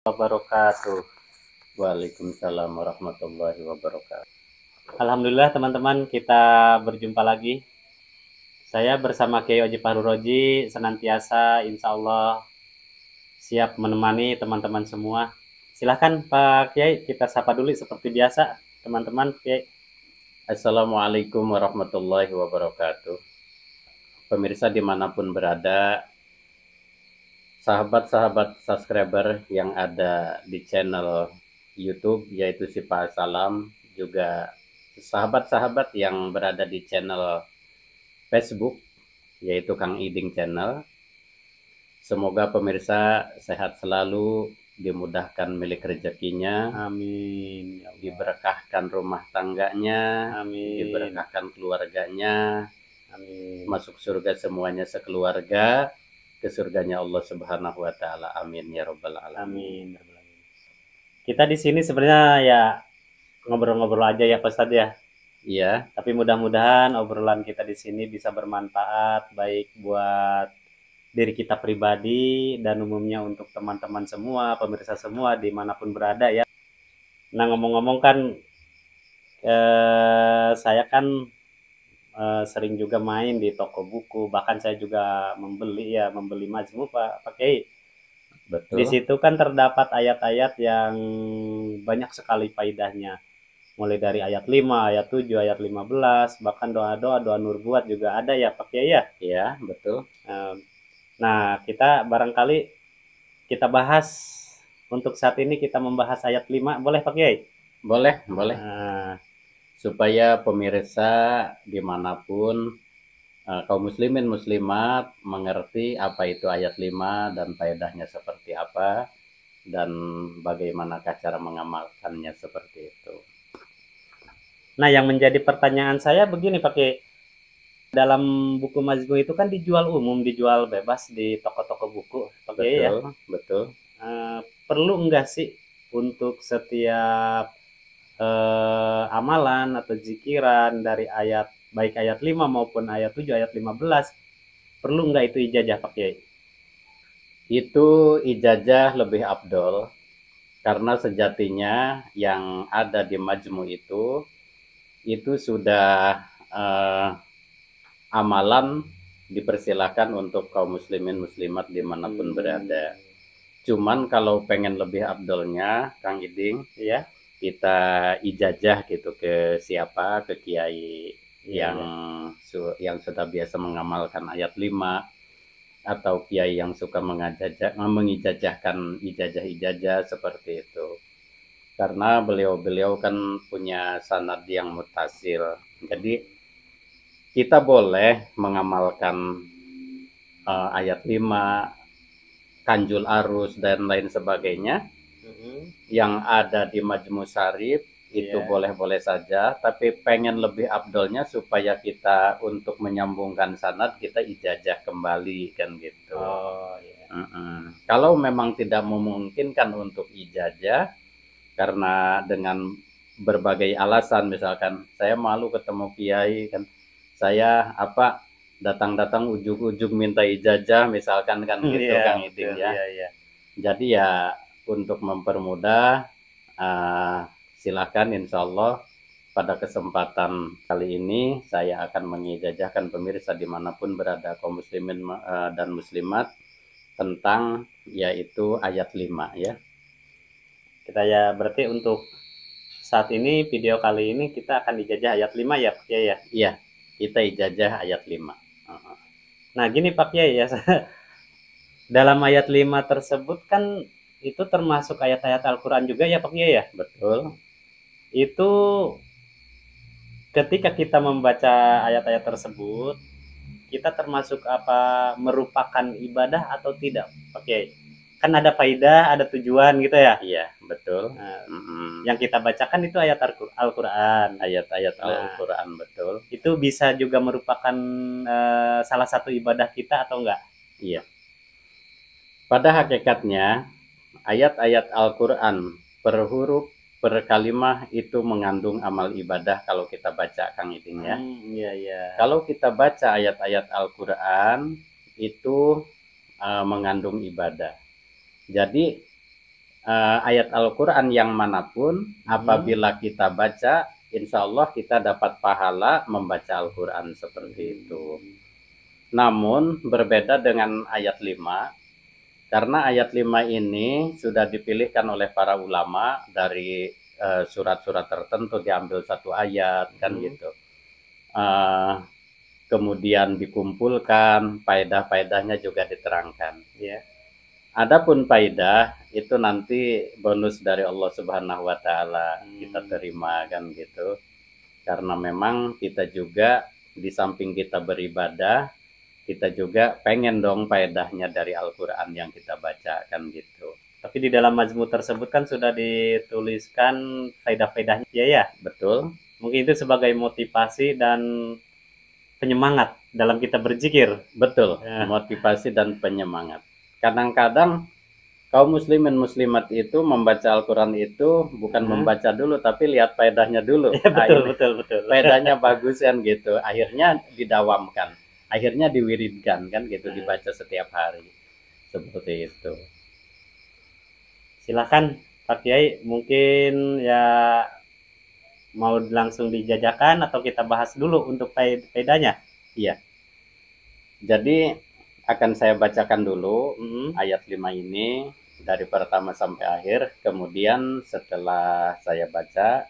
Wabarakatuh. Waalaikumsalam warahmatullahi wabarakatuh. Alhamdulillah teman-teman, kita berjumpa lagi. Saya bersama Kiai Oji Fahru Roji senantiasa insya Allah siap menemani teman-teman semua. Silahkan Pak Kiai, kita sapa dulu seperti biasa teman-teman Kiai. Assalamualaikum warahmatullahi wabarakatuh. Pemirsa dimanapun berada, sahabat-sahabat subscriber yang ada di channel YouTube yaitu Sipa Salam, juga sahabat-sahabat yang berada di channel Facebook yaitu Kang Iding Channel. Semoga pemirsa sehat selalu, dimudahkan milik rezekinya, Amin. diberkahkan rumah tangganya, Amin. diberkahkan keluarganya, Amin. masuk surga semuanya sekeluarga, ke surganya Allah Subhanahu wa taala. Amin ya rabbal alamin. Amin. Kita di sini sebenarnya ya ngobrol-ngobrol aja ya Pak Ustadz ya. Iya. Tapi mudah-mudahan obrolan kita di sini bisa bermanfaat baik buat diri kita pribadi dan umumnya untuk teman-teman semua, pemirsa semua dimanapun berada ya. Nah ngomong-ngomong kan saya kan sering juga main di toko buku, bahkan saya juga membeli majmu Pak Kiai. Betul. Di situ kan terdapat ayat-ayat yang banyak sekali faedahnya. Mulai dari ayat 5, ayat 7, ayat 15, bahkan doa-doa, doa nubuat juga ada ya Pak Kiai ya. Iya, betul. Nah, kita barangkali kita bahas untuk saat ini kita membahas ayat 5, boleh Pak Kiai? Boleh. Supaya pemirsa dimanapun kaum muslimin muslimat mengerti apa itu ayat 5 dan faedahnya seperti apa dan bagaimanakah cara mengamalkannya seperti itu. Nah, yang menjadi pertanyaan saya begini Pak Kiai. Dalam buku Mazmu itu kan dijual umum, dijual bebas di toko-toko buku, Pak Kiai ya. Betul. Perlu enggak sih untuk setiap amalan atau zikiran dari ayat baik ayat 5 maupun ayat 7, ayat 15 perlu enggak itu ijazah Pak Kiai? Itu ijazah lebih afdol karena sejatinya yang ada di majmu itu sudah amalan dipersilakan untuk kaum muslimin muslimat dimanapun berada. Cuman kalau pengen lebih afdolnya Kang Iding ya, kita ijazah gitu ke siapa, ke kiai yang sudah biasa mengamalkan ayat 5 atau kiai yang suka mengijazahkan ijazah-ijazah seperti itu. Karena beliau-beliau kan punya sanad yang mutasil. Jadi kita boleh mengamalkan ayat 5, Kanjul Arus dan lain sebagainya yang ada di Majmu Syarif itu boleh-boleh saja, tapi pengen lebih afdolnya supaya kita untuk menyambungkan sanad kita ijazah kembali kan gitu. Kalau memang tidak memungkinkan untuk ijazah karena dengan berbagai alasan, misalkan saya malu ketemu kiai kan, saya datang-datang ujug-ujug minta ijazah misalkan kan gitu Kang Iding ya. Jadi ya untuk mempermudah silakan insya Allah pada kesempatan kali ini saya akan mengijazahkan pemirsa dimanapun berada kaum muslimin dan muslimat tentang yaitu ayat 5 ya. Kita ya berarti untuk saat ini video kali ini kita akan ijazah ayat 5 ya Pak Kiai ya? Iya, kita ijazah ayat 5. Nah gini Pak Kiai ya, dalam ayat 5 tersebut kan itu termasuk ayat-ayat Al-Quran juga ya Pak Kiai ya? Betul. Itu ketika kita membaca ayat-ayat tersebut, kita termasuk apa merupakan ibadah atau tidak Pak Kiai? Kan ada faidah, ada tujuan gitu ya? Iya, betul. Yang kita bacakan itu ayat Al-Quran. Ayat-ayat Al-Quran, betul. Itu bisa juga merupakan salah satu ibadah kita atau enggak? Iya. Pada hakikatnya, ayat-ayat Al-Quran per huruf, per kalimah itu mengandung amal ibadah kalau kita baca Kang Iding ya. Kalau kita baca ayat-ayat Al-Quran itu mengandung ibadah. Jadi ayat Al-Quran yang manapun, apabila kita baca, insya Allah kita dapat pahala membaca Al-Quran seperti itu. Namun berbeda dengan ayat 5, karena ayat 5 ini sudah dipilihkan oleh para ulama dari surat-surat tertentu, diambil satu ayat kan gitu. Kemudian dikumpulkan, faedah-faedahnya juga diterangkan. Ya. Adapun faedah itu nanti bonus dari Allah Subhanahu wa taala kita terima kan gitu. Karena memang kita juga di samping kita beribadah, kita juga pengen dong faedahnya dari Al-Qur'an yang kita baca kan gitu. Tapi di dalam majmu tersebut kan sudah dituliskan faedah-faedahnya ya. Betul. Mungkin itu sebagai motivasi dan penyemangat dalam kita berzikir. Betul, ya. Motivasi dan penyemangat. Kadang-kadang kaum muslimin muslimat itu membaca Al-Quran itu bukan membaca dulu, tapi lihat faedahnya dulu. Betul. Faedahnya bagus kan gitu. Akhirnya didawamkan, akhirnya diwiridkan kan gitu, dibaca setiap hari. Seperti itu. Silakan Pak Kiai, mungkin ya mau langsung dijajakan atau kita bahas dulu untuk faedahnya. Iya. Jadi akan saya bacakan dulu ayat 5 ini dari pertama sampai akhir. Kemudian setelah saya baca,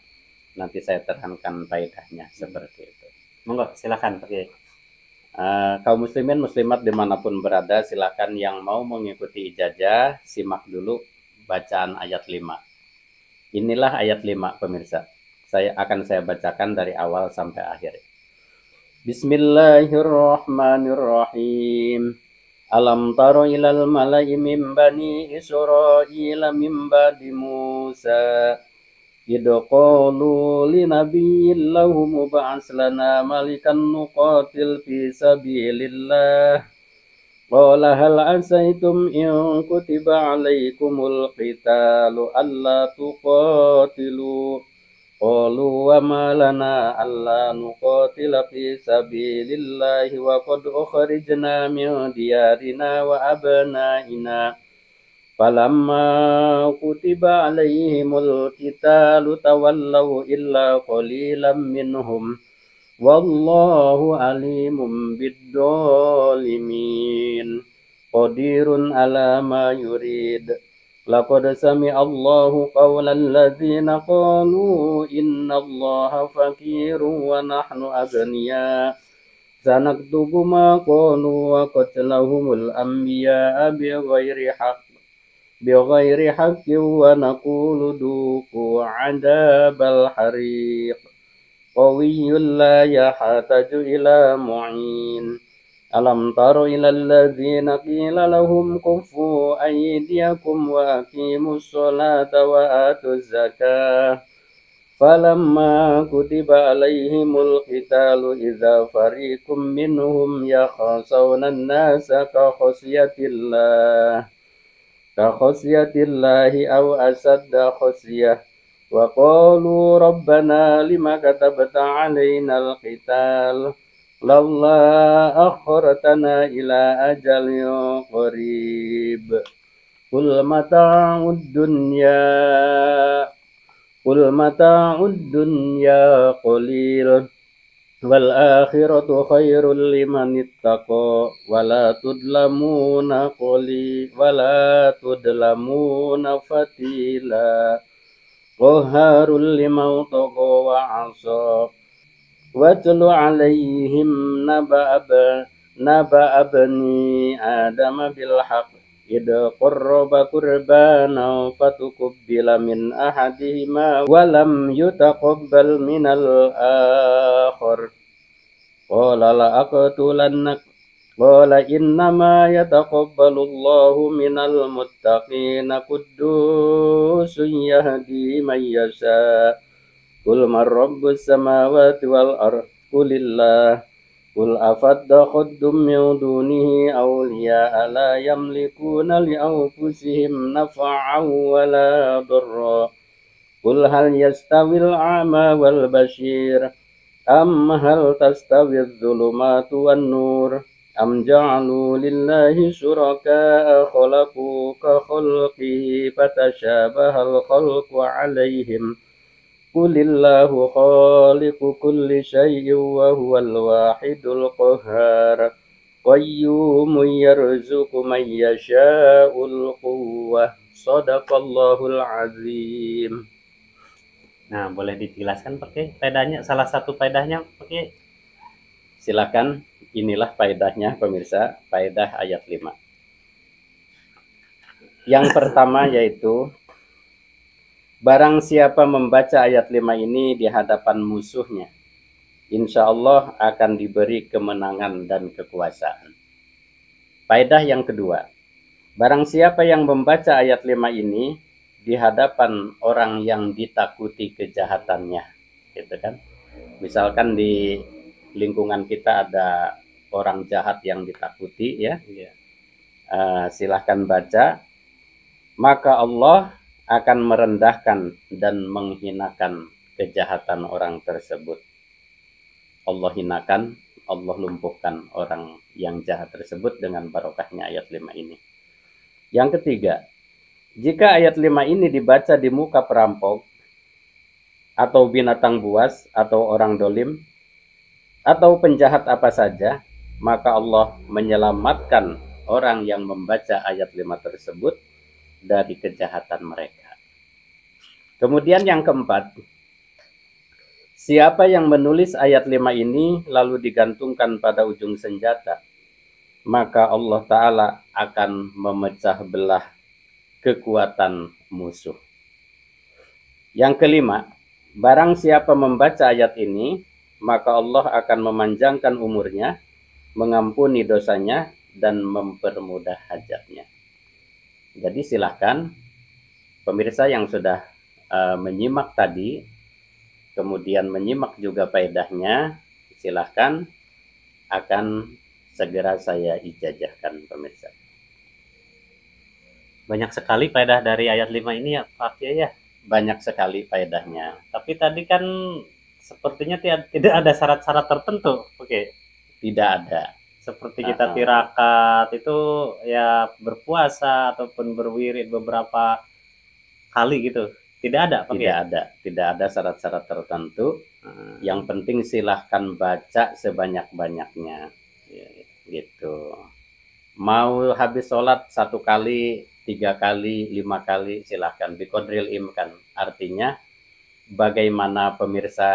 nanti saya terangkan faedahnya seperti itu. Monggo, silakan Pak Kiai. Kaum muslimin muslimat dimanapun berada, silakan yang mau mengikuti ijazah, simak dulu bacaan ayat 5. Inilah ayat 5 pemirsa. Saya bacakan dari awal sampai akhir. Bismillahirrahmanirrahim. Alam taro ilal mala'i min bani Israila min ba'di Musa idqalu li nabiyyin lahum ba'as lana malikan nuqatil fi sabilillah qala hal asaitum in kutiba alaikumul qitalu alla tuqatilu qalu wa ma lana alla nuqatila fi sabilillahi wa qad ukhrijna min diyarina wa abnaina falamma kutiba alaihimul qitalu tawallaw illa qalilan minhum wallahu alimun bidzalimin qadirun ala ma yurid. Laqad sami'a Allahu qawlan ladzina qalu innallaha faqirun wa nahnu aghniya sanaktubu ma qalu wa qatlahumul anbiya'a bighairi haqqin wa naqulu duqu 'adzabal hariq qawiyyun la yahtaju ila mu'in. Alam taro ilal ladzina qila lahum kuffu aydiyakum wa aqimus sholata wa atuz zakah falamma kutiba alaihimul qitalu idza fariqum minhum yakhshawna an-nasa ka khasyatillahi aw asadda khasyah wa qalu rabbana lima katabta alaina al-qital lalla akhartana ila ajalin qarib qul mata'ud dunya qalil wal akhiratu khairul liman ittaqa wala tudlamuna fatila qaharul liman tagha wa 'asa watlu alaihim naba bani adama bil haqq idh qarraba qurbana fatuqbila min ahadihima wa lam yutaqabbal minal akhar qala la aqtulannak qala innama yataqabbalu Allahu minal muttaqina quddusun yahdi man yasha Qul man rabbus samawati wal ardh qulillah Qul afattakhadtum min dunihi awliya la yamlikuna li anfusihim naf'an wala darra Qul hal yastawil a'ma wal basir am hal tastawil dhulumatu wan nur أم جعلوا لله شركاء خلقوا كخلقه فتشابه الخلق عليهم قل الله خالق كل شيء وهو الواحد القهار قيوم يرزق من يشاء القوة صدق الله العظيم. Nah, boleh dijelaskan pakai faedahnya, salah satu faedahnya pakai. Silakan, inilah faedahnya pemirsa, faedah ayat 5. Yang pertama yaitu barang siapa membaca ayat 5 ini di hadapan musuhnya, insya Allah akan diberi kemenangan dan kekuasaan. Faedah yang kedua, barang siapa yang membaca ayat 5 ini di hadapan orang yang ditakuti kejahatannya, gitu kan? Misalkan di lingkungan kita ada orang jahat yang ditakuti, ya. Silahkan baca, maka Allah akan merendahkan dan menghinakan kejahatan orang tersebut. Allah hinakan, Allah lumpuhkan orang yang jahat tersebut dengan barokahnya ayat 5 ini. Yang ketiga, jika ayat 5 ini dibaca di muka perampok, atau binatang buas, atau orang dolim, atau penjahat apa saja, maka Allah menyelamatkan orang yang membaca ayat 5 tersebut dari kejahatan mereka. Kemudian yang keempat, siapa yang menulis ayat 5 ini lalu digantungkan pada ujung senjata, maka Allah Ta'ala akan memecah belah kekuatan musuh. Yang kelima, barang siapa membaca ayat ini, maka Allah akan memanjangkan umurnya, mengampuni dosanya, dan mempermudah hajatnya. Jadi silahkan pemirsa yang sudah menyimak tadi, kemudian menyimak juga faedahnya, silahkan akan segera saya ijazahkan pemirsa. Banyak sekali faedah dari ayat 5 ini ya Pak Kiai ya. Banyak sekali faedahnya. Tapi tadi kan sepertinya tidak ada syarat-syarat tertentu. Oke. Tidak ada. Seperti kita tirakat itu ya berpuasa ataupun berwirid beberapa kali gitu. Tidak ada Pak Kiai? Tidak ada syarat-syarat tertentu. Yang penting silahkan baca sebanyak-banyaknya. Gitu. Mau habis sholat 1 kali, 3 kali, 5 kali, silahkan. Biqadril imkan. Artinya bagaimana pemirsa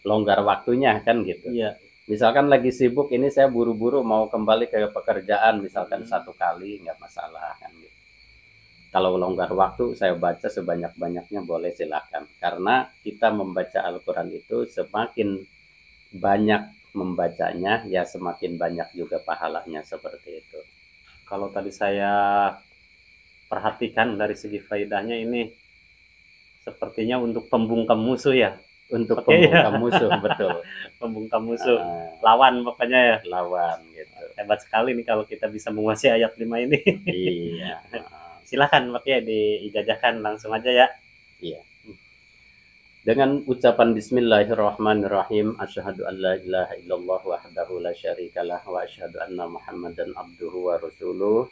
longgar waktunya kan gitu. Iya. Misalkan lagi sibuk, ini saya buru-buru mau kembali ke pekerjaan, misalkan 1 kali nggak masalah kan gitu. Kalau longgar waktu saya baca sebanyak-banyaknya boleh, silahkan. Karena kita membaca Al-Quran itu semakin banyak membacanya, ya semakin banyak juga pahalanya, seperti itu. Kalau tadi saya perhatikan dari segi faedahnya ini sepertinya untuk pembungkam musuh ya. Untuk pembungkam musuh, betul. Pembungkam musuh, lawan pokoknya ya. Lawan gitu. Hebat sekali nih kalau kita bisa menguasai ayat 5 ini. Iya. Silakan Pak Kiai diijazahkan langsung aja ya. Iya. Dengan ucapan bismillahirrahmanirrahim, asyhadu an la ilaha illallah wahdahu la syarikalah wa asyhadu anna muhammadan abduhu wa rasuluh.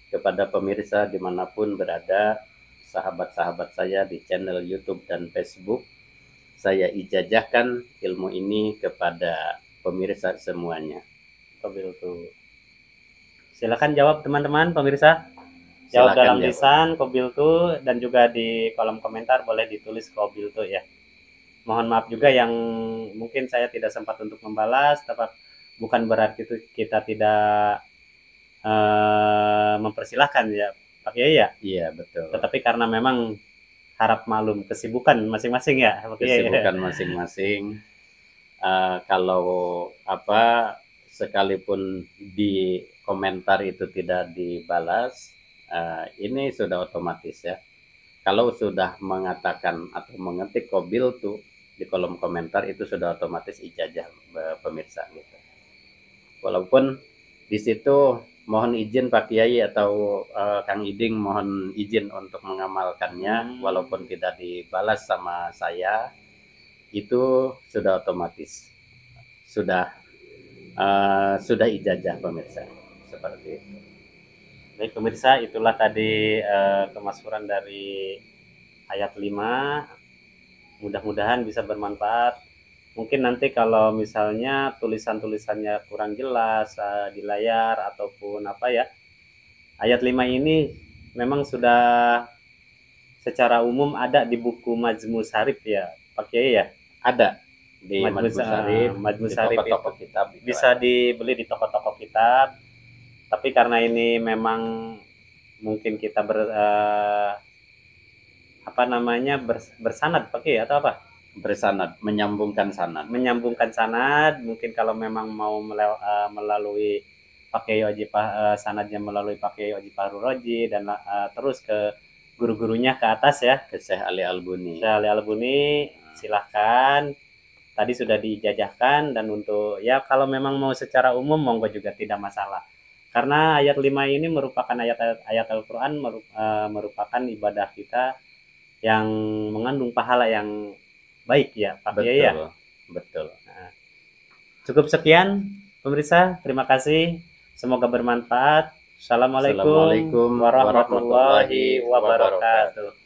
Kepada pemirsa dimanapun berada, sahabat-sahabat saya di channel YouTube dan Facebook, saya ijazahkan ilmu ini kepada pemirsa semuanya. Silakan jawab teman-teman pemirsa. Jawab dalam lisan qabiltu, dan juga di kolom komentar boleh ditulis qabiltu ya. Mohon maaf juga yang mungkin saya tidak sempat untuk membalas, tapi bukan berarti itu kita tidak mempersilahkan ya Pak Kiai ya. Iya betul. Tetapi karena memang harap maklum kesibukan masing-masing ya Pak Kiai. Kesibukan masing-masing. Kalau sekalipun di komentar itu tidak dibalas, ini sudah otomatis ya. Kalau sudah mengatakan atau mengetik qabiltu di kolom komentar, itu sudah otomatis ijazah pemirsa gitu. Walaupun di situ mohon izin Pak Kiai atau Kang Iding mohon izin untuk mengamalkannya, walaupun tidak dibalas sama saya, itu sudah otomatis. Sudah sudah ijazah pemirsa. Seperti itu. Baik pemirsa, itulah tadi kemasuran dari ayat 5. Mudah-mudahan bisa bermanfaat. Mungkin nanti kalau misalnya tulisan-tulisannya kurang jelas di layar ataupun apa ya, ayat 5 ini memang sudah secara umum ada di buku Majmu Sarif ya, Pak Kiai ya. Ada di Majmu Syarif, Majmu di Sarif itu toko-toko kitab itu bisa ada. dibeli di toko-toko kitab. Tapi karena ini memang mungkin kita apa namanya bersanad Pak Kiai atau apa? Bersanad, menyambungkan sanad. Menyambungkan sanad, mungkin kalau memang mau melalui pakai wajib sanadnya melalui pakai wajib Roji dan terus ke guru-gurunya ke atas ya, Ke Syekh Ali Albuni. Syekh Ali Albuni, silahkan. Tadi sudah dijajahkan, dan untuk ya kalau memang mau secara umum monggo juga tidak masalah. Karena ayat 5 ini merupakan ayat Al-Qur'an, merupakan ibadah kita yang mengandung pahala yang baik ya Pak Kiai ya. Betul. Nah, cukup sekian pemirsa, terima kasih. Semoga bermanfaat. Assalamualaikum warahmatullahi wabarakatuh.